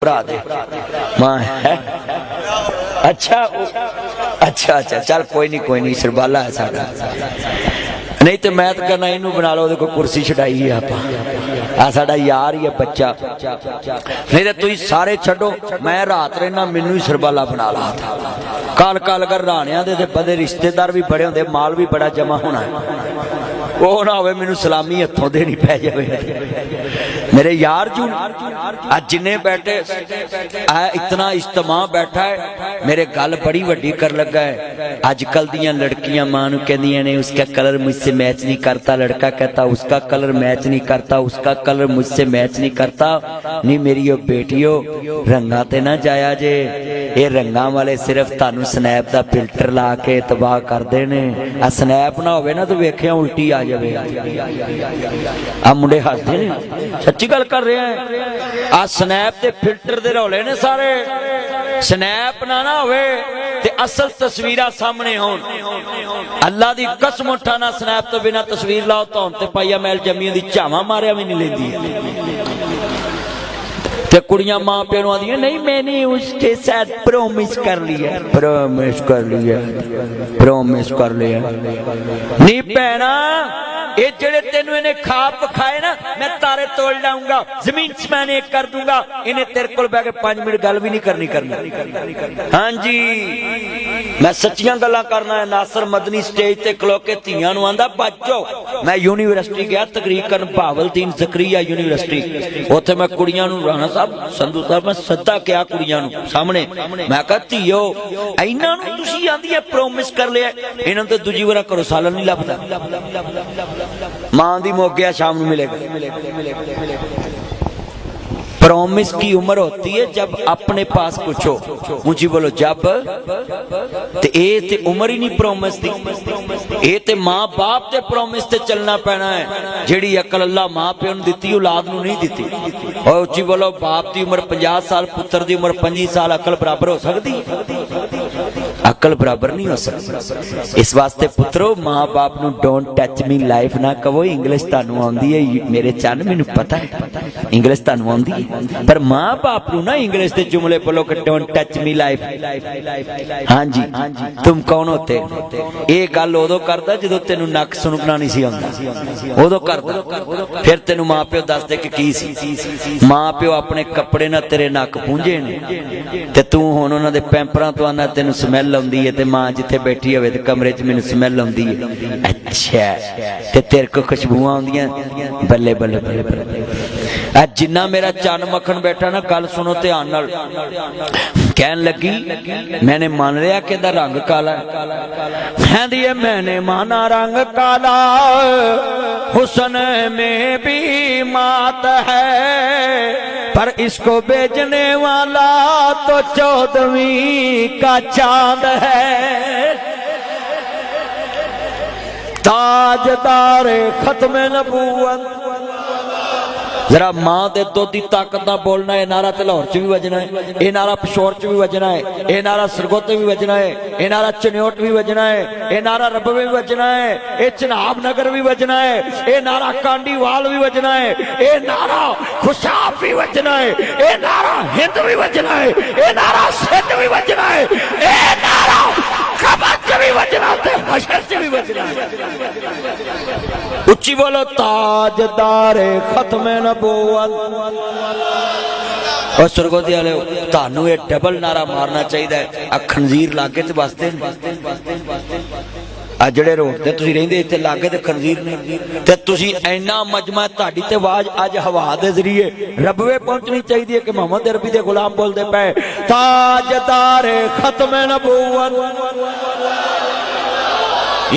भरा दे मां है अच्छा अच्छा अच्छा चल कोई नहीं सरबाला है साडा नहीं तो मैं तो कहना इनू बना लो कोई कुर्सी छड़ाई है आप साडा यार ही है बच्चा नहीं तो तुम सारे छड्डो मैं रात रहना मैनू ही सरबाला बना ला था कल कल कर राणिया दे बड़े रिश्तेदार भी बड़े होंगे माल भी बड़ा जमा होना है वो ना हो मैनू सलामी हथों देनी पै जाए मेरे यार जू आज जिन्ने बैठे इतना इज्तमा बैठा है मेरे गल बड़ी वड्डी कर लगा है आजकल दियां लड़कियां मां नू कहंदियां ने उसका कलर मुझसे मैच नहीं करता लड़का कहता उसका कलर मैच नहीं करता उसका कलर मुझसे मैच नहीं करता नहीं मेरी ओ बेटियो रंगा ते ना जाया जे ये रंगा वाले सिर्फ तानू स्नैप दा फिल्टर ला के तबाह करदे ने आ स्नैप ना होवे ना तो वेखिया उल्टी आ जावे आ मुंडे हसदे ने सच्ची गल कर रहे हैं आ स्नैप दे फिल्टर दे रौले ने सारे स्नैप ना होवे ते असल तस्वीरां सामने होन अल्लाह दी कसम उठाना स्नैप तो बिना तस्वीर लाओ तो ते पाइया मैल जमी दी झावा मारिया भी नहीं लेंदी ते कुड़ियां मां प्यो नूं आंदियां नहीं मैंने उसके साथ प्रॉमिस कर लिया नहीं भैणा ये जेड़े तेनू इन्हें खाब खाए ना मैं तारे तोड़ लाऊंगा जमीन मैंने कर दूंगा इन्हें तेरे को बह के 5 मिनट गल भी नहीं करनी हाँ जी मैं सच्चियां गल्लां करना है नासर मदनी स्टेज ते खलो के धीआं नूं आंदा बच्चो मैं यूनिवर्सिटी गया तकरीर करन भावलदीन ज़करिया यूनिवर्सिटी उत्थे मैं कुड़ियां नूं राणा साहब संधू साहब मैं सदा क्या कुड़ियां नूं सामने मैं कहा धीओ इन्हां नूं तुसीं आंदी है प्रॉमिस कर लिया इन्हां नूं ते दूजी वार घरों सालन नहीं लभदा मां दी मोगिया शाम नूं मिलेगा प्रॉमिस की उम्र होती है जब अपने पास कुछ हो ऊंची बोलो जब ते ए ते उम्र ही नहीं प्रॉमिस दी ए ते मां बाप ते प्रॉमिस ते चलना पैना है जेड़ी अकल अल्लाह मां प्यो नूं दित्ती औलाद नूं नहीं दित्ती और ऊंची बोलो बाप दी उम्र 50 साल पुत्र दी उम्र 25 साल अकल बराबर हो सकती अकल बराबर नहीं हो सकती इस वास्ते पुत्रो मां बाप नूं डोंट टच मी लाइफ ना कहो इंग्लिश तानू आउंदी है मेरे चन्न मैनू पता है इंग्लिश तानू आउंदी है पर मां बाप नूं ना इंग्लिश दे जुमले बोलो कि डोंट टच मी लाइफ हां जी तुम कौन होते ये गल उदों करदा जदों तेनू नक सुनकना नहीं सी आउंदा उदों करदा फिर तेनू मां प्यो दसदे कि की सी मां प्यो अपने कपड़े ना तेरे नक पूंझे ने ते तू हुण उन्हां दे पैंपरां तो आना तेनू स्मैल आउंदी है ते मां जिथे बैठी होवे ते कमरे च मैनू स्मैल आउंदी है अच्छा ते तेरे को खुशबूआं आउंदियां बल्ले बल्ले बल्ले आज जिन्ना मेरा चन मक्खन बैठा ना गल सुनो ध्यान नाल कहन लगी मैंने मान लिया कि दा रंग काला कहंदी है मैंने माना रंग काला हुस्न में भी मात है पर इसको बेचने वाला तो 14वीं का चांद है ताजदार खत्म नबूवत जरा मां दे दुध की ताकत ना बोलना है नारा ते लाहौर च भी वजना है ये नारा पिशोर च भी वजना है ये नारा सरगोते भी वजना है ये नारा चन्योट भी वजना है ये नारा रबवे भी वजना है ये चनाब नगर भी वजना है ये नारा कांडीवाल भी वजना है ये नारा खुशाब भी वजना है ये नारा हिंद भी वजना है ये नारा सिंध भी वजना है ये नारा खबर च भी वजना है हशर च भी वजना है उच्ची बोलो ताजदार खत्म नबूवत और सुरगोदी वाले तानू ये डबल नारा मारना चाहिए खंजीर लागे च बसते आ जेड़े रोड ते तुसीं रहिंदे इत्थे लागे ते खंजीर ने ते तुसीं इन्ना मजमा तुहाडी ते आवाज अज हवा दे जरिए रबवे पहुंचनी चाहिए कि मोहम्मद अरबी दे गुलाम बोलदे पे ताजदार खत्म नबूवत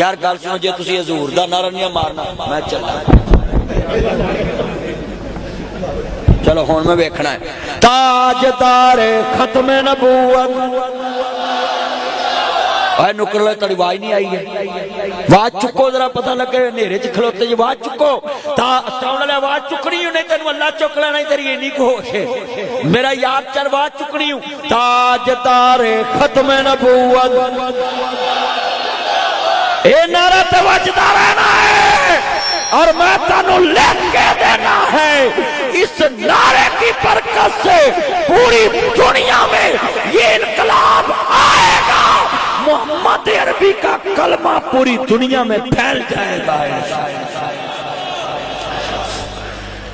यार गल सुनो जे तुसीं हजूर दा नारा नहीं मारना मैं चला चलो हुण मैं वेखना है ताजदार खत्म नबूवत नुकर तेरी आवाज नहीं आई है आवाज चुको जरा पता लगे नेरे च खलोते जी आवाज चुको आवाज चुकनी नहीं तेन अल्लाह चुक लेना तेरी इन्नी को होश है मेरा यार चल आवाज चुकनी ताजदार खत्म नबूवत ये नारा तो बजता रहना है और मैं तेनू लिख के देना है इस नारे की की बरकत से पूरी दुनिया में ये इनकलाब आएगा, मोहम्मद अरबी का कलमा पूरी दुनिया में फैल जाएगा।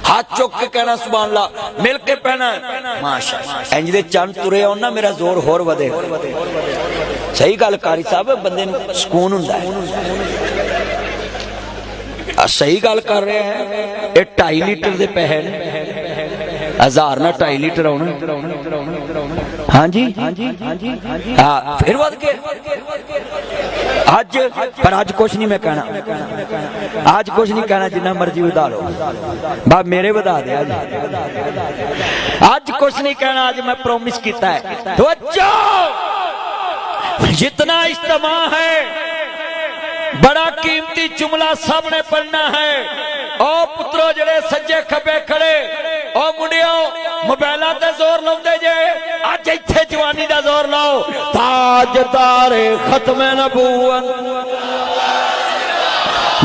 हाथ चुक के कहना सुभान अल्लाह, मिल के पहना माशाअल्लाह। इंज दे चंद तुरे आउण ना मेरा जोर होर वधे। सही गल कारी साहब, बंदे नूं सुकून हुंदा है। सही गल कर रहे हैं। ये 2.5 लीटर दे पैसे ने, 1000 ना 2.5 लीटर आउणा। हाँ जी हाँ, फिर वध के अज, पर अज कुछ नहीं मैं कहना, आज कुछ नहीं कहना, जिन्ना मर्जी वधा लो बा, मेरे वधा दे। आज कुछ नहीं कहना, आज मैं प्रॉमिस किया है। तवज्जो, जितना इज्तिमा है बड़ा कीमती जुमला सबने पढ़ना है। ओ पुत्रो जड़े सज्जे खबे खड़े, ओ मुंडियो मोबाइलों ते जोर लाउंदे जे, अज इत्थे जवानी दा जोर लाओ। ताजदारे खत्मे नबूवत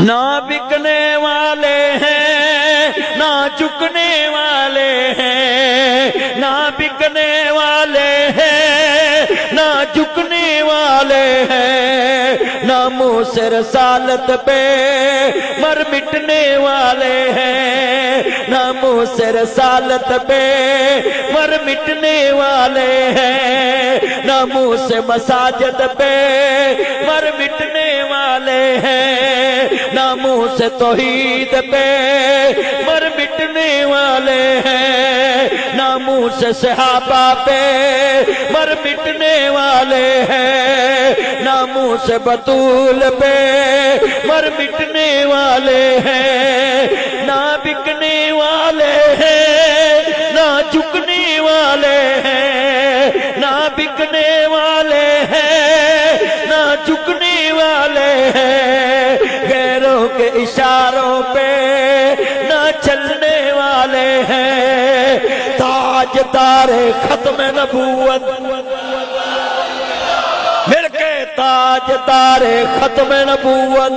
ना बिकने वाले हैं, ना चुकने वाले हैं, ना बिकने वाले हैं, ना झुकने वाले हैं, ना मुँह से रसालत पे मर मिटने वाले हैं, ना मुँह से रसालत पे मर मिटने वाले हैं, ना मुँह से मसाजद पे मर मिटने वाले हैं, ना मुँह से तौहीद पे मर मिटने वाले हैं, ना मुँह से सहाबा पे मर मिटने वाले हैं, ना मुँह से बतूल पे मर मिटने वाले हैं, ना बिकने वाले हैं, ना झुकने वाले हैं, ना बिकने वाले हैं, ना झुकने वाले हैं, गैरों के इशारों पे ना चलने वाले हैं। ताजदारे खत्म नबूवत, मिल के ताजदारे खत्म नबूवत।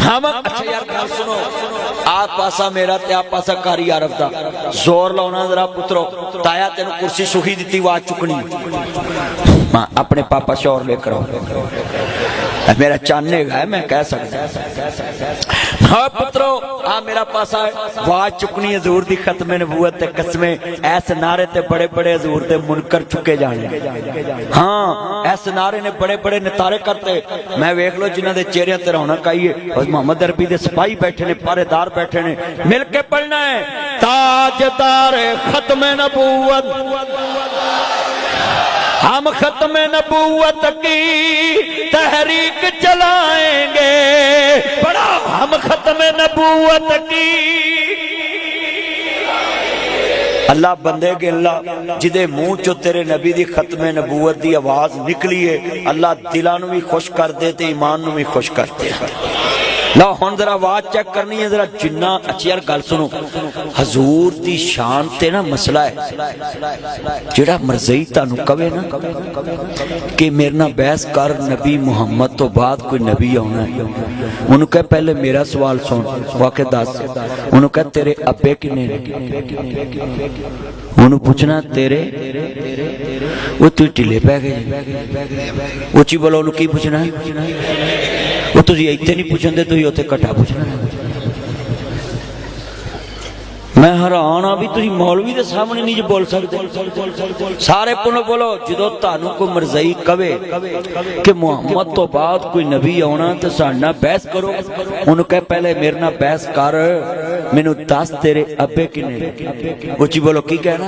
हम अच्छा यार गल सुनो, आप पासा मेरा ते आप पासा कारी अरब दा, जोर लाउना जरा पुत्रो। ताया तेन कुर्सी सुखी दी, आवाज चुकनी। मां अपने पापा शोर लेकर आओ, मेरा चाने है, मैं कह सकता। हाँ पुत्रो, आ मेरा पासा आवाज चुकनी हजूर दी खत्मे नबूवत ते कसमे। ऐसे नारे ते बड़े बड़े हजूर दे मुनकर चुके जाने। हाँ, ऐसे नारे ने बड़े बड़े नितारे करते। मैं वेख लो जिन्हां दे चेहरे ते रौनक आई है, और मोहम्मद अरबी दे सिपाही बैठे ने, पहरेदार बैठे ने। मिल के पढ़ना है, ताजदार खत्मे नबूवत। हम खत्म नबूवत की तहरीक चलाएंगे, बड़ा हम खत्म नबूवत की। अल्लाह बंदे के अल्लाह जिदे मुंह चो तेरे नबी दी खत्म नबूवत दी आवाज निकली है, अल्लाह दिलां नूं भी खुश कर दे ते ईमान नूं भी खुश कर दे। लो हुण जरा आवाज चेक करनी है जरा, जिन्ना अच्छी यार गल सुनो। हजूर दी शान ते ना मसला है, जेड़ा मरज़ई तानू कवे ना कि मेरे ना बहस कर, नबी मुहम्मद तो बाद कोई नबी आना है, उन्होंने कह पहले मेरा सवाल सुन, वाके दस। उन्होंने कह तेरे अब्बे किन्ने ने, उन्होंने पूछना तेरे, वो तू ढिले पै गए। उची बोलो, उन्होंने की पूछना है? वो तुझे इतने नहीं पूछते, तुझे उत्थे कट्ठा पूछना। मैं हैरान हाँ भी तुझे मौलवी के सामने नहीं बोल सकते। सारे पुनः बोलो, जो तानू कोई मरज़ई कवे कि मुहम्मद तो बाद कोई नबी आना तो साडे नाल बहस करो। उन्होंने कह पहले मेरे नाल बहस कर, मैनू दस तेरे अब्बे किन्ने। उची बोलो की कहना?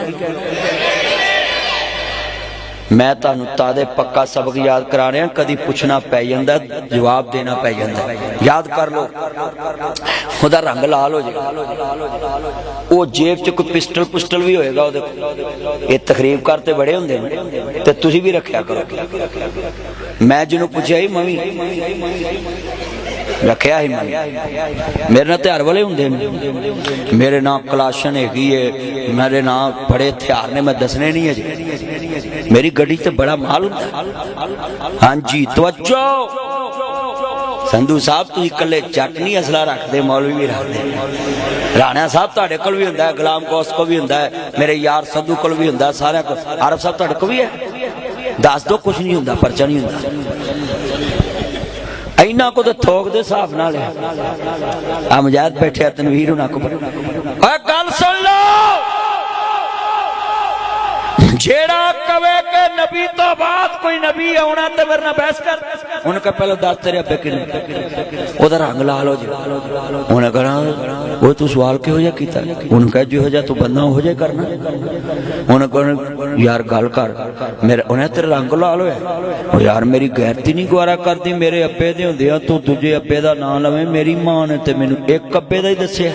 मैं तानू तादे पक्का सबक याद करा रहा, कदी पूछना पै जांदा, जवाब देना पै जांदा। याद कर लो, ओदा रंग लाल हो जाएगा, वो जेब च कोई पिस्टल पुस्टल भी होएगा, ये तकरीब करते बड़े होंदे ने, ते तुसी भी रखिया करो। मैं जिन्हों पूछा ही मैं भी रखिया ही, मेरे नाल हथियार वाले होंदे ने, मेरे नाल कलाशन हैगी है, मेरे नाल बड़े हथियार ने, मैं दसने नहीं है। मेरी गड्डी ते बड़ा माल होंदा। हाँ जी, तवज्जो, संधू साहब तुसीं कल्ले जट नहीं असला रखते, मौलवी भी रखते। राणा साहब तुहाडे कोल भी हुंदा है, गुलाम गौस को भी हुंदा है, मेरे यार संधू कोल भी हुंदा, सारे को। आरफ साहब तुहाडे को भी है? दस दो, कुछ नहीं हुंदा, परचा नहीं हुंदा। इन्हां को तो थोक दे हिसाब नाल है। आ मुजाहिद बैठे तनवीर उन्हां को गल सुन लो, जेड़ा कवे के नबी तो बाद कोई नबी आना तो मेरे नाल बहस कर, उन्हें पहले दस तेरे अब्बे किने ओदा रंग लाल हो जाए। उन्हें कहा वो तू सवाल किहो जिहा कीता? उन्हें कहा जिहो जिहा तू बंदा हो जाए करना। उन्हें कहा यार गल कर मेरे, उन्हें तेरा रंग लाल होया। यार मेरी गैरती नहीं गवारा करती, मेरे अब्बे दे हुंदियां तू दूजे अब्बे दा नाम लवें। मेरी मां ने ते मैनू एक अब्बे दा ही दस्सिया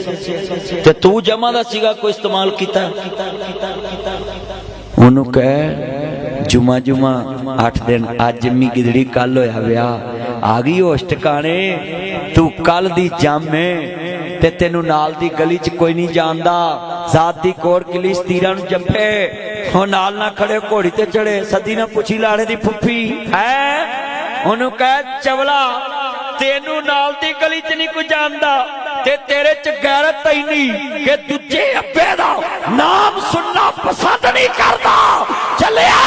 ते तू जमा दा सीगा कोई इस्तेमाल कीता। उन्हों कह जुमा जुमा 8 दिन, अज जम्मी गिदड़ी कल होया ब्याह, आ गई होश ठिकाने। तू कल दी जामे ते तेनू नाल दी गली च कोई नहीं जानदा। जात दी कोर किली तीरां नूं जंपे, हो नाल ना खड़े घोड़ी ते चढ़े, सदी ना पुछी लाड़े दी फुफी है। उन्हों कह चवला तेनू नाल दी गली च नहीं कोई जानदा ते तेरे च गैरत ही नहीं कि दूजे अब्बे दा नाम सुनना पसंद नहीं करता। चलिया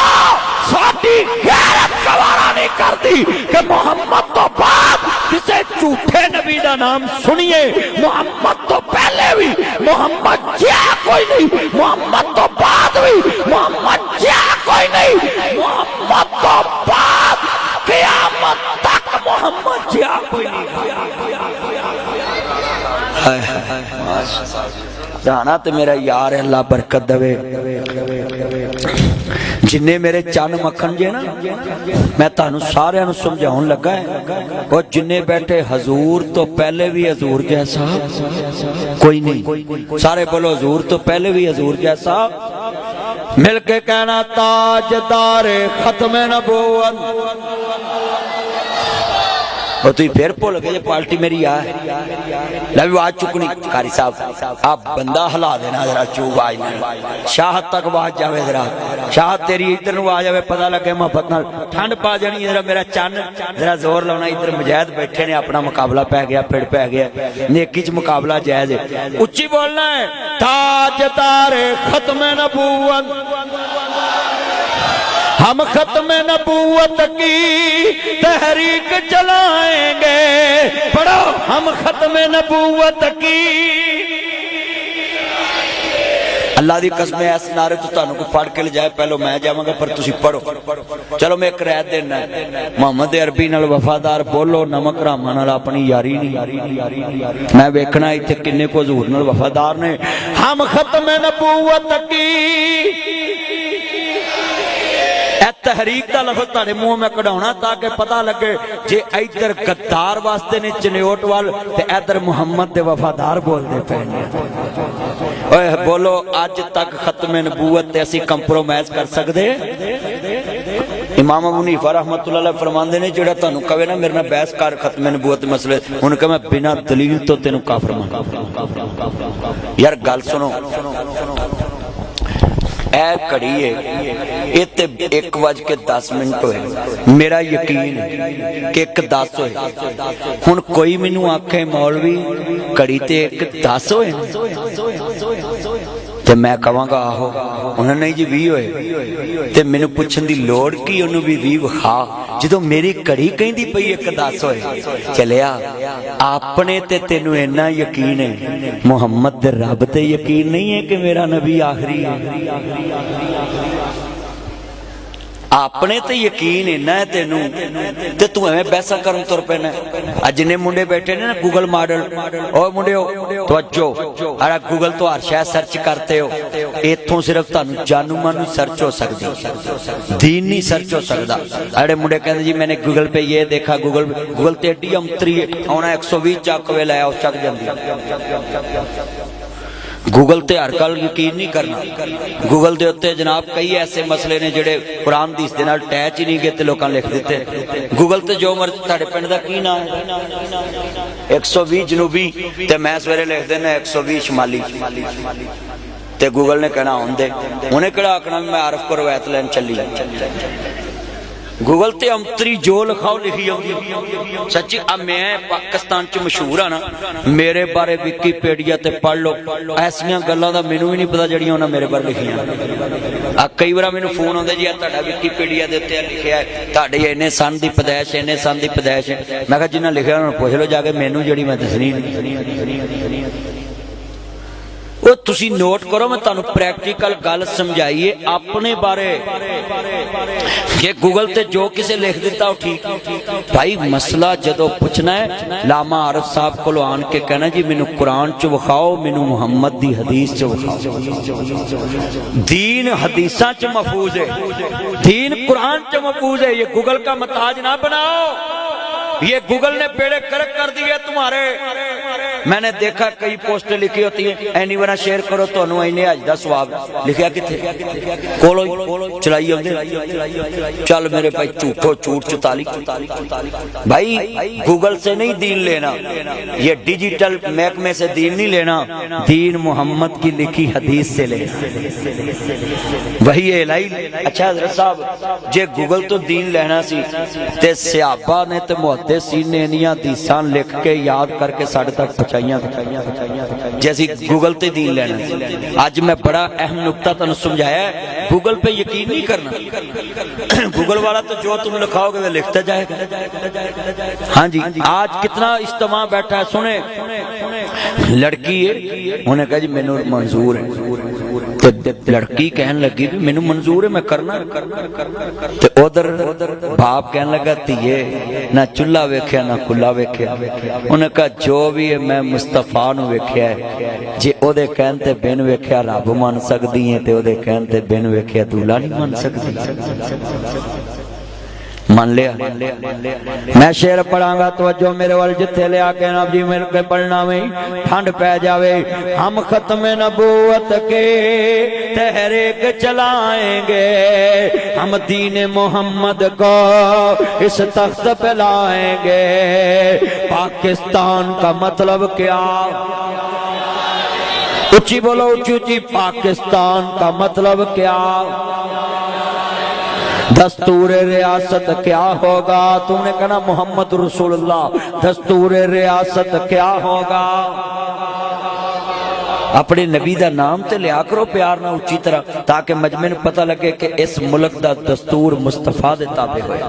साडी गैरत गवारा नहीं करती कि मोहम्मद तो बाद किसी झूठे नबी दा नाम सुनिए। मोहम्मद तो पहले भी मोहम्मद जिया कोई नहीं, मोहम्मद तो बाद भी मोहम्मद जिया कोई नहीं, मोहम्मद तो बाद क़यामत तक मोहम्मद जिया कोई नहीं। राणा तो मेरा यार है, अल्लाह बरकत दवे। जिन्ने मेरे चन मक्खन जे ना, मैं तानू सारियां नू समझाउण लगा है। और जिन्ने बैठे हजूर तो पहले भी हजूर जैसा कोई नहीं, सारे बोलो हजूर तो पहले भी हजूर जैसा। मिलके कहना ताजदारे खत्म नबूवत। और तुम फिर भुल गए पार्टी मेरी आ लै भी आवाज चुकनी। कारी साहब आप बंदा हिला देना जरा, चू आवाज शाहत तक आवाज जावे जरा, शाहत तेरी इधर आ जाए, पता लगे मोहब्बत नाल ठंड पा जानी। जरा मेरा चन जरा जोर लाना। इधर मुजाहिद बैठे ने, अपना मुकाबला पै गया, फिर पै गया। नेकी च मुकाबला जायज है, उच्ची बोलना है। ताजदारे खत्म नबूवत, हम खत्म नबूवत की तहरीक चलाएंगे। पढ़ो, हम खत्म नबूवत की। अल्लाह दी कसम इस नारे तो तुहानू को पढ़ के ले जाए, पहलो मैं जावांगा पर तुसी पढ़ो। चलो मैं एक रायत देना, मोहम्मद अरबी नाल वफादार बोलो, नमक रामा नाल अपनी यारी नहीं। मैं वेखना इत्थे किन्ने को हजूर नाल वफादार ने। हम खत्म नबूवत की तहरीक का लफ्ज तुहाडे मुंह में कढ़ाउणा ताकि पता लगे जे इधर गद्दार वास्ते ने चनेओट वाल ते इधर मुहम्मद दे वफादार बोलदे पे ने। ओए बोलो अज तक खत्म नबूवत ते असी कंप्रोमाइज कर सकदे? इमाम अबू हनीफा रहमतुल्लाह अलैह फरमांदे ने जेड़ा तुहानू कहे ना मेरे नाल बहस कर खत्म नबूवत मसले, उन्हें कहा मैं बिना दलील तो तेनू काफिर मान। यार गल सुनो, ए घड़ी है इत्ते 1:10 होए, मेरा यकीन है कि 1:10 होए। हुण कोई मैनू आखे मौलवी घड़ी ते 1:10 होए ते मैं कहांगा आहो, उन्हें नहीं जी 20 होए ते मैनू पुछण दी लोड़ की, उन्होंने भी 20 विखा जो मेरी घड़ी कहती पई 1:10 होए। चलिया अपने ते तेनू इन्ना यकीन है, मुहम्मद दे रब ते यकीन नहीं है कि मेरा नबी आखिरी है। अपने ते यकीन इन्ना है तेनू ते तू एवें बहसा करन तुर पैना। जिन्ने मुंडे बैठे ने ना गूगल मॉडल, ओ मुंडियो तवज्जो, अरे गूगल तो हर शय सर्च करते हो, इत्थों सिर्फ तुहानू जानू मानू सर्च हो सकती, दीन नहीं सर्च हो सकता। अरे मुंडे कहते जी मैंने गूगल पे ये देखा, गूगल ते एडी अंतरी आना 120 चक वे लाया उस चक जाती। गूगल ते हर गल यकीन नहीं करना। गूगल दे उत्ते जनाब कई ऐसे मसले ने जेड़े कुरान दी दे नाल अटैच ही नहीं गए ते लोकां लिख दिते। गूगल ते जो मर्जी तुहाडे पिंड दा की नाम है 120 जनूबी ते मैं सवेरे लिख देना 120 शमाली ते गूगल ने कहना आउंदे, उन्हें केड़ा आखना मैं आरफ को रवायत लैन चली। गूगल ते अंतरी जो लिखाओ लिखी आउंदी सच्ची। अब मैं पाकिस्तान च मशहूर हाँ ना, मेरे बारे विकीपीडिया ते पढ़ लो, ऐसियां गल्लां दा मैनूं भी नहीं पता जिहड़ियां उन्हां मेरे बारे लिखियां। कई बार मैनूं फोन आउंदे जी तुहाडा विकीपीडिया दे उत्ते लिखिआ है तुहाडे इन्ने सन दी पैदाइश, इन्ने सन दी पैदाइश। मैं कहा जिन्हां लिखिआ उन्हां नूं पुछ लो जाके, मैनूं जिहड़ी मैं दसनी नहीं। वो तुसी नोट करो, मैं तुहानू प्रैक्टिकल गल समझाइए अपने बारे। जे गूगल ते जो किसे लिख दिता वो ठीक भाई। मसला जदों पूछना है लामा आरफ साहब को आन के कहना जी मैनू कुरान च विखाओ, मैनू मुहम्मद दी हदीस च विखाओ। दीन हदीसां च महफूज है, दीन कुरान च महफूज है। ये गूगल का मताज ना बनाओ, ये गूगल ने बेड़े करक कर दिए तुम्हारे। मैंने देखा कई पोस्टें लिखी होती है एनी वाला शेयर करो तो इन्हें अज का स्वाब लिखा किथे कोलो चलाई आते। चल मेरे भाई झूठो झूठ 44 भाई गूगल से नहीं दीन लेना, ये डिजिटल महकमे से दीन नहीं लेना, दीन मोहम्मद की लिखी हदीस से लेना। वही है लाई। अच्छा हजरत साहब जे गूगल तो दीन लेना सी ते सहाबा ने ते मुहद्दिसीन ने इन्नियां हदीसां लिख के याद करके साढ़े तक जैसी गूगल ते दीन लेना। आज मैं बड़ा अहम नुक्ता तुहानू समझाया, गूगल पे यकीन नहीं करना। गूगल वाला तो जो तुम लिखाओगे वो लिखता जाएगा। हाँ जी, आज कितना इज्तिमा बैठा है, सुने लड़की है उन्हें कहा जी मैनू मंजूर है, तो लड़की कहन लगी भी मैनू मंजूर है मैं करना। तो उधर बाप कहन लगा धीए ना चुल्हा वेख्या ना खुला वेख्या। उन्हें कहा जो भी है मैं मुस्तफा नू वेख्या है, जे ओदे कहन ते बिन वेख्या रब मन सकदी है, ते ओदे कहन ते बिन वेख्या दूल्हा नहीं मन सकदी। मान लिया। मैं शेर पढ़ांगा तो जो मेरे वाल जिथे ले आके ना जी मेरे के पढ़ना में ठंड पै जावे। हम खत्म नबूवत के तहरीक चलाएंगे, हम दीन मोहम्मद को इस तख्त पे लाएंगे। पाकिस्तान का मतलब क्या? ऊंची बोलो ऊंची ऊंची। पाकिस्तान का मतलब क्या? दस्तूर रियासत क्या होगा? तुमने कहना मोहम्मद रसूलुल्लाह। दस्तूर रियासत क्या होगा? अपने नबी दा नाम ते लिया करो प्यार ना उच्ची तरह, ताकि मजमे नूं पता लगे कि इस मुल्क दा दस्तूर मुस्तफा दे ताबे होया।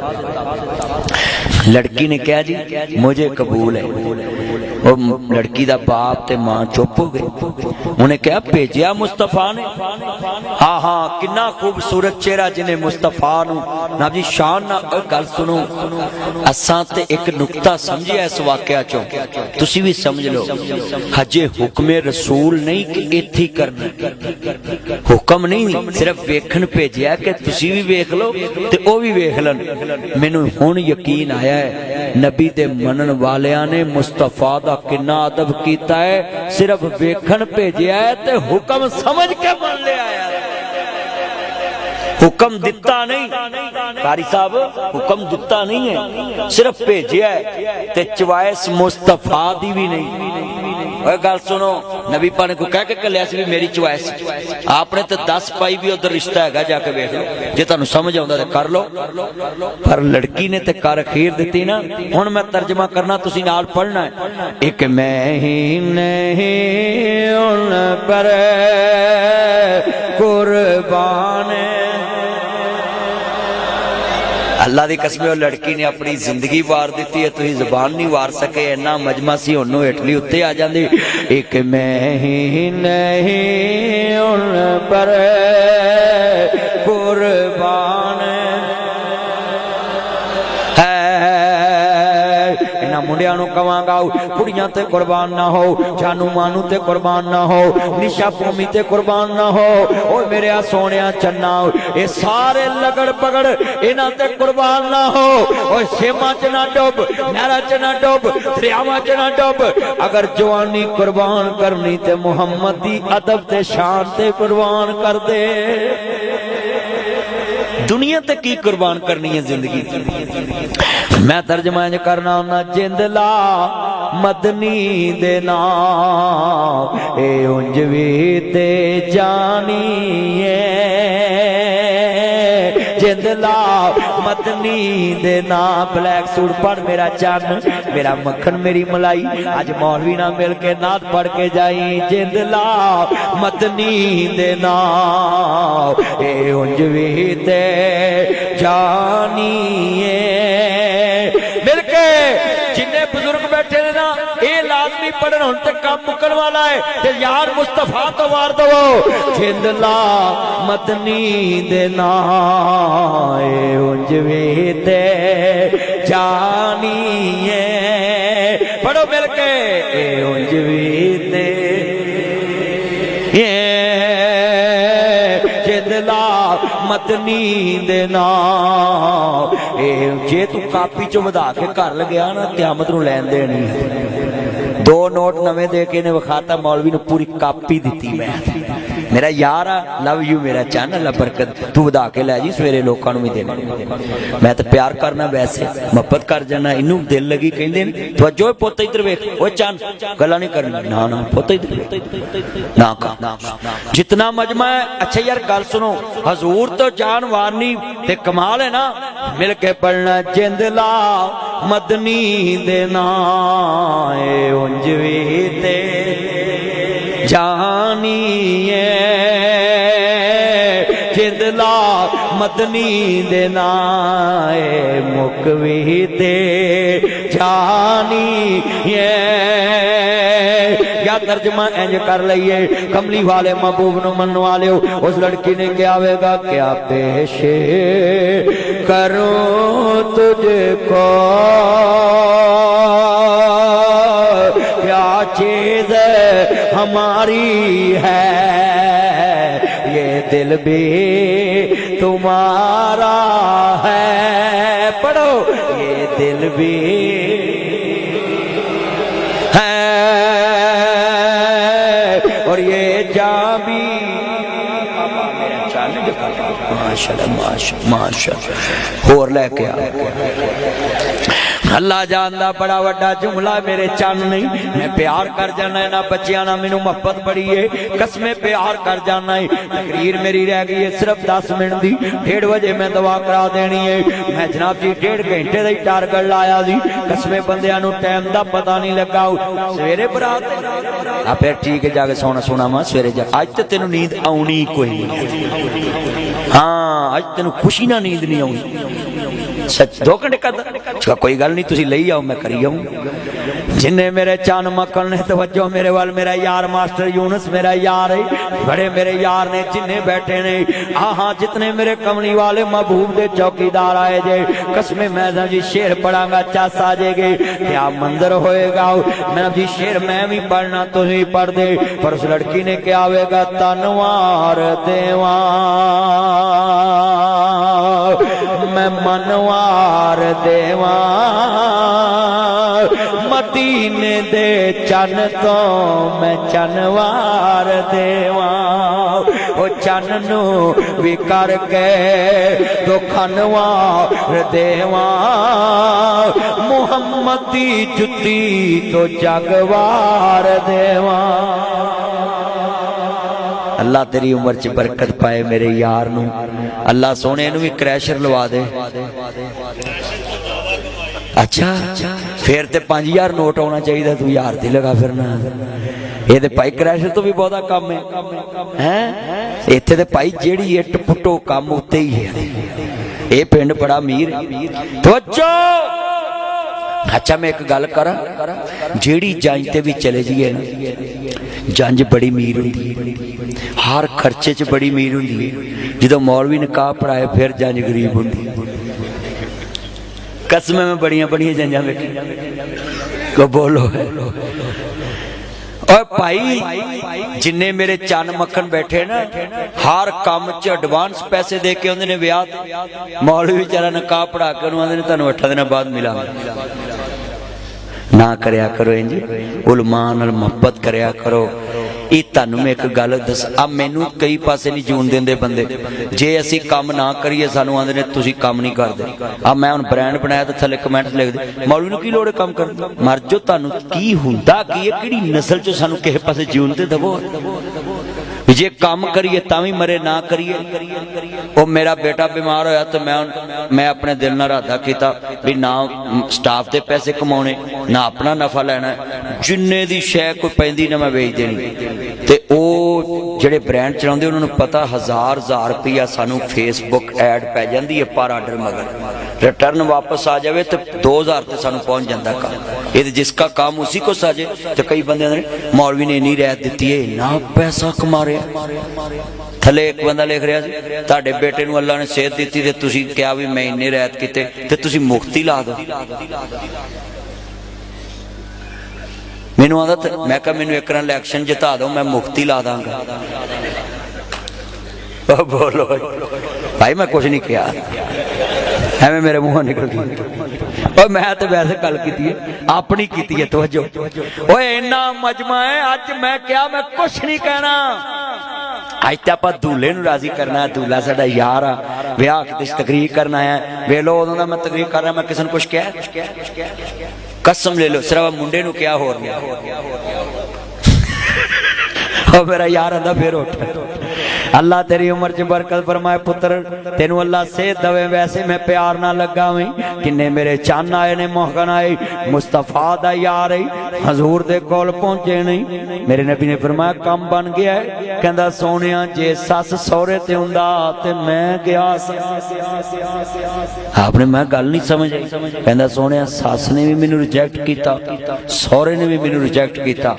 लड़की ने कहा जी मुझे कबूल है। और लड़की दा बाप ते मां चुप हो गए। उन्हें क्या भेजिया मुस्तफा ने? हाँ हाँ कितना खूबसूरत चेहरा जिन्हें मुस्तफा नू ना जी शान ना। गल सुनो, असां ते एक नुकता समझिया इस वाकया चो, तुसी भी समझ लो। हजे हुक्मे रसूल नहीं कि इत्थे करना, हुक्म नहीं सिर्फ वेखण भेजिया कि तुसी भी वेख लो ते ओ भी वेख लन। मैनू हुण यकीन आया है नबी दे मनन वालियां ने मुस्तफा दा किन्ना अदब कीता है। सिर्फ वेखण भेजिया है ते हुक्म समझ के मन ले आया। हुक्म दिता नहीं, कारी साहब हुक्म दिता नहीं है, सिर्फ भेजिया है ते चवाइस मुस्तफा दी भी नहीं। गल सुनो, नबी पाक ने को कह के कलिया सी भी मेरी चॉइस, आपने तो 10 पाई भी उधर रिश्ता है जाके वेख लो, जे तुहानू समझ आउंदा ते कर लो। पर लड़की ने ते कर खीर दिती ना। हुण मैं तर्जमा करना, तुसी नाल पढ़ना है। एक मैं ही नहीं उन पर कुर्बान, अल्लाह की कसम लड़की ने अपनी जिंदगी वार दी है, तुम जबान नहीं वार सके। इन्ना मजमा सी उन्होंने इटली उत्ते आ जाती। एक मैं ही नहीं उन पर कुर्बान मुंडिया नू कवांगा कुड़ियां ते कुर्बान ना हो, जानू मानू ते कुर्बान ना हो, निशा भूमि ते कुर्बान ना हो। ओ मेरे आ सोनिया चन्ना ये सारे लगड़ पगड़ इन्हां ते कुर्बान ना हो। ओ सेमा च ना डुब, नहरा च ना डुब, दरियावां च ना डुब। अगर जवानी कुर्बान करनी ते मुहम्मद दी अदब ते शान ते कुर्बान कर दे। दुनिया ते की कुर्बान करनी है जिंदगी। मैं तर्जमा करना ना जिंदला मदनी दे नाम ए उंज भी ते जानी है, जिंदला मदनी दे नाम। ब्लैक सूट पढ़ मेरा चन मेरा मक्खन मेरी मलाई, अज मौलवी ना मिल के नाथ पढ़ के जाई। जिंदला मदनी दे नाम ए उंज भी ते जानिए। मिल के जिन्ने बुजुर्ग बैठे ने ना ये लाजमी पढ़न, हुण ते काम मुकन वाला है ते यार मुस्तफा तो वार दवो। जिंदला मदनी दे नाम ए उंज भी ते जानिए। पढ़ो मिल के ए उंज भी ते जिंदला मदनी दे नाम। जे तू कापी चो वधा के घर लग्या ना क्यामत नूं लैन देनी है। 2 नोट नवे दे के ने विखाता मौलवी ने पूरी कापी दी। मैं मेरा यार आ लव यू मेरा चन अल्लाह बरकत तू वधा के लै जी सवेरे लोकां नूं भी देना। मैं तो प्यार करना वैसे मुहब्बत कर जाना इनू दिल लगी कहंदे ने तवज्जो पुੱਤ इधर वेख ओए चन गल्लां नहीं करनी ना ना पुੱਤ इधर ना का जितना मजमा है। अच्छा यार गल सुनो हजूर तो जान वारनी ते कमाल है ना। मिल के पढ़ना जिंदला मदनी दे नाम ए उंज भी ते जानिए। जिंदला मदनी दे नाम ए मुक भी ते जानिए। या तर्जमा इंज कर लईए कमली वाले महबूब नूं मन वाले उस लड़की ने क्या आवेगा क्या पेश करूं तुझको क्या चीज हमारी है ये दिल भी तुम्हारा है। पढ़ो ये दिल भी है और ये जान भी। माशाअल्लाह माशाअल्लाह माशाअल्लाह होर लेके आ। अल्लाह जानदा बड़ा वड्डा जुमला मेरे चन नहीं। मैं प्यार कर जाना है ना बच्चियां ना मैनू मोहब्बत बड़ी है कसमें प्यार कर जाना है। तकरीर मेरी रह गई है सिर्फ 10 मिनट दी 1:30 बजे मैं दवा करा देनी है। मैं जनाब जी 1.5 घंटे का टारगेट लाया सी कसमें बंदियां नू टाइम दा पता नहीं लगा। सवेरे बरात आ फिर ठीक है जाके सोना सोना वा सवेरे जा। अज तो तेनू नींद आउनी कोई नहीं। हाँ अज तेनू खुशी ना नींद नहीं आउनी सच 2 घंटे का कोई गल नहीं तुसी लई आओ मैं करी आऊं। जिन्ने मेरे चन मक्खन ने तवज्जो मेरे वाल मेरा यार मास्टर यूनुस मेरा यार है बड़े मेरे यार ने जिन्ने बैठे ने हाँ जितने मेरे कमली वाले महबूब दे चौकीदार आए जे कसमें मैं जी शेर पढ़ांगा चास आ जाएगे क्या मंजर होएगा। मैं जी शेर मैं भी पढ़ना तुम भी पढ़ दे। पर उस लड़की ने क्या आवेगा तनवार देवा मैं मनवार देवा मदीने दे चन तो मैं चनवार देवा। ओ चन नू भी करके तो खनवार देवा मुहम्मदी जुती तो जगवार देवा। अल्लाह तेरी उम्र च बरकत पाए मेरे यार नू। अल्लाह सोने नू भी क्रैशर लवा दे। अच्छा फिर ते 5000 नोट आना चाहिए तू यार दी लगा फिरना। ये ते भाई क्रैशर तो भी बहुत कम है इत्थे ते भाई जेड़ी इट पुट्टो कम उत्ते ही है। ये पिंड बड़ा अमीर तो अच्छा मैं एक गल करा जेड़ी जंज ते भी चले जाइए ना जंज बड़ी अमीर होंदी हर खर्चे च बड़ी अमीर होंदी जो मौलवी ने कहा पढ़ाए फिर जंज गरीब होंदी। कसम में बड़िया बड़िया जंजा वेखी को बोलो और भाई जिन्ने मेरे चन मक्खन बैठे ना हर काम च एडवांस पैसे दे के आंदे ने ब्याह मौलवी बेचारा निकाह पढ़ा के आंदे ने तुहानू 8 दिन बाद मिलांगे। ना करया करो इंज उलमा नाल मोहब्बत करया करो। ये तुहानू मैं एक गल दस आ मैनू कई पासे नहीं जून देंदे बंदे जे असी काम ना करिए सानू आंदे ने तुसी काम नहीं करदे। आ मैं हुण ब्रांड बनाया तो थले कमेंट लिख दे मौलवी नू की लोड़ है काम करन मर जो तुहानू की हुंदा की है किहड़ी नस्ल चो सानू किसे पासे जून ते दवो। भी जे काम करिए तां भी मरे, ना करिए। वो मेरा बेटा बीमार होया तो मैं अपने दिल नाल इरादा कीता भी ना स्टाफ दे पैसे कमाने, ना अपना नफा लेना, जिन्ने दी शै कोई पैंदी ना मैं बेच देनी। ते ओ जेड़े ब्रांड चलाउंदे उन्हां नूं पता 1000 रुपया सानू फेसबुक ऐड पै जांदी है पर आर्डर, मगर रिटर्न वापस आ जाए तो 2000 ते सानू पहुंच जाता काम। ये जिसका काम उसी को साजे। तो कई बंदे मौलवी ने इन्नी रियायत दी है, इन्ना पैसा कमा रहा। थले एक बंदा लिख रहा है ताडे बेटे नूं अल्लाह ने सेहत दी ते तुसीं कहा भी मैं इन्नी रियायत कीते ते तुसीं मुफ्ती ला दो। मैनू आंदा, मैं कहा मैनू एक इलैक्शन जिता दो, मैं मुफ्ती ला दांगा। बोलो भाई मैं कुछ नहीं किया, एवं मेरे मुंह निकल गई। और मैं तो वैसे गल की अपनी की है। तवज्जो, ओए इन्ना मजमा है अज मैं क्या, मैं कुछ नहीं कहना। अज तो आप दूल्हे नूं राजी करना है, दूल्हा साडा यार आ, ब्याह की तकरीर करना है। वे लो उदों दा मैं तकरीर कर रहा, मैं किसी ने कुछ कहा, कसम ले लो सिर्फ मुंडे नूं क्या होर और मेरा यार आंदा फिर उठ, अल्लाह तेरी उम्र च बरकत फरमाए पुत्र, तेनू अल्लाह सेहत दवे, वैसे मैं प्यार ना लगा वहीं। किन्ने मेरे चन्न आए ने, मोहकन आए, मुस्तफा दा यार है, हजूर दे कोल पहुंचे नहीं। मेरे नबी ने फरमाया काम बन गया है। कहंदा सोनिया जे सस सौरे ते हुंदा ते मैं गया। आपने मैं गल नहीं समझ आई। कहंदा सोनिया सस ने भी मैनू रिजेक्ट किया, सौरे ने भी मैनू रिजेक्ट किया,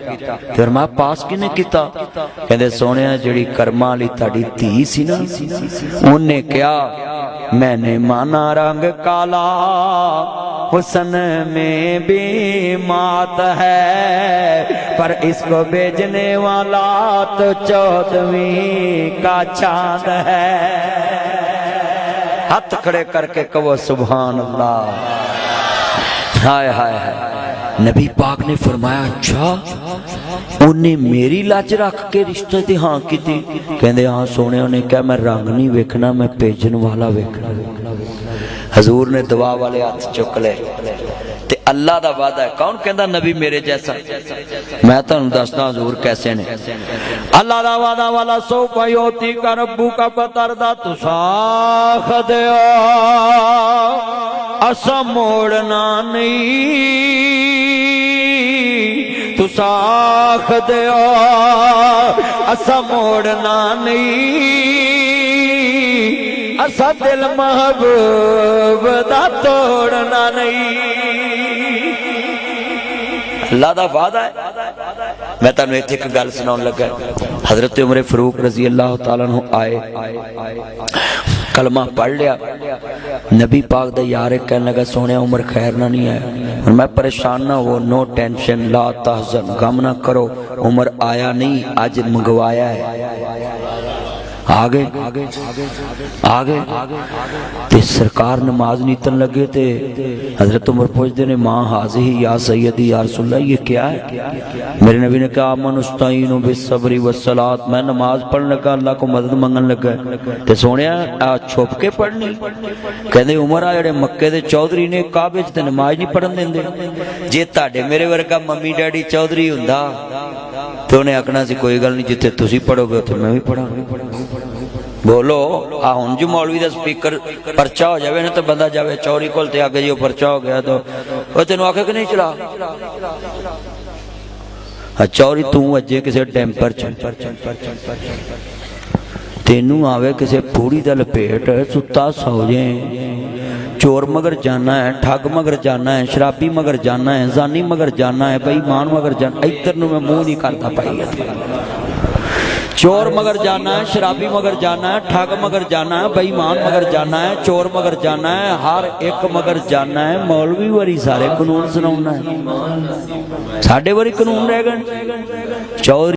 फिर मैं पास किने किया। कहंदे सोनिया जिहड़ी कर्मां वाली ताड़ी धी सी ना, उन्हें क्या मैंने माना रंग काला, हुसन में भी मात है, पर इसको बेचने वाला तो 14वीं का चांद है। हाथ खड़े करके कहो सुभान अल्लाह। हाय हाय हाय। नबी पाक ने फरमाया अच्छा उन्हें मेरी लज रख के रिश्ते ते हाँ की। कहंदे हाँ सोने, उन्हें क्या मैं रंग नहीं वेखना, मैं भेजन वाला वेखना। हजूर ने दुआ वाले हाथ चुक ले ते अल्लाह दा वादा है। कौन कहंदा नबी मेरे जैसा? मैं तुहानू दसदा हजूर कैसे ने। अल्लाह दा वादा वाला सो पयोती का रब्बू का पतरदा तुसाख दियो, असा मोड़ना नहीं, तुसाख दियो असा मोड़ना नहीं, असा दिल महबूब दा तोड़ना नहीं। अल्लाह दा वादा है। मैं तुहानू इत्थे एक गल सुनाउण लगा। हजरत उमर फारूक रजी अल्लाह तआला अन्हु आए, कलमा पढ़ लिया, नबी पाक दा यार कहने लगा सोने उमर खैर ना नहीं आया। मैं परेशान ना हो, नो टेंशन, ला तहज़न, गम ना करो, उमर आया नहीं, आज मंगवाया है। आगे आगे ते सरकार नमाज नीतन लगे थे। हजरत उमर पूछते ने माँ हाज़ी या सैयदी या रसूलल्लाह, ये क्या है? मेरे नबी ने कहा अमन उस्ताईनु बिस्सब्री वस्सलात, मैं नमाज पढ़ने लगा, अल्लाह को मदद मंगन लगा। ते सोनिया छुप के पढ़नी? कहते उमर आ जेड़े मक्के दे चौधरी ने काबे च ते नमाज नहीं पढ़न देंदे। जे तुहाडे मेरे वर्गा मम्मी डैडी चौधरी हुंदा तो उन्हें आखना सी कोई गल नहीं, जिथे तुसी पढ़ोगे उत्थे मैं भी पढ़ांगा। बोलो आ हुण जो मौलवी दा स्पीकर परचा हो जाए ना तो बंदा जावे चौरी कोल ते आगे जो परचा हो गया तो वो तेनों आखे कि नहीं चला। चौरी तू अजे किसी डैंपर तेनू आवे किसी पूड़ी दा लपेट, सुता सौ जाए, चोर मगर जाना है, ठग मगर जाना है, शराबी मगर जाना है, जानी मगर जाना है, बेईमान मगर जाना। इधर नूं मैं मुंह नहीं करता पाई। चोर मगर जाना है, शराबी मगर जाना है, ठग मगर जाना है, बेईमान मगर जाना है, चोर मगर जाना है, हर एक मगर जाना है। मौलवी वारी सारे कानून सुनाउणा है, साडे वारी कानून रह गए चोर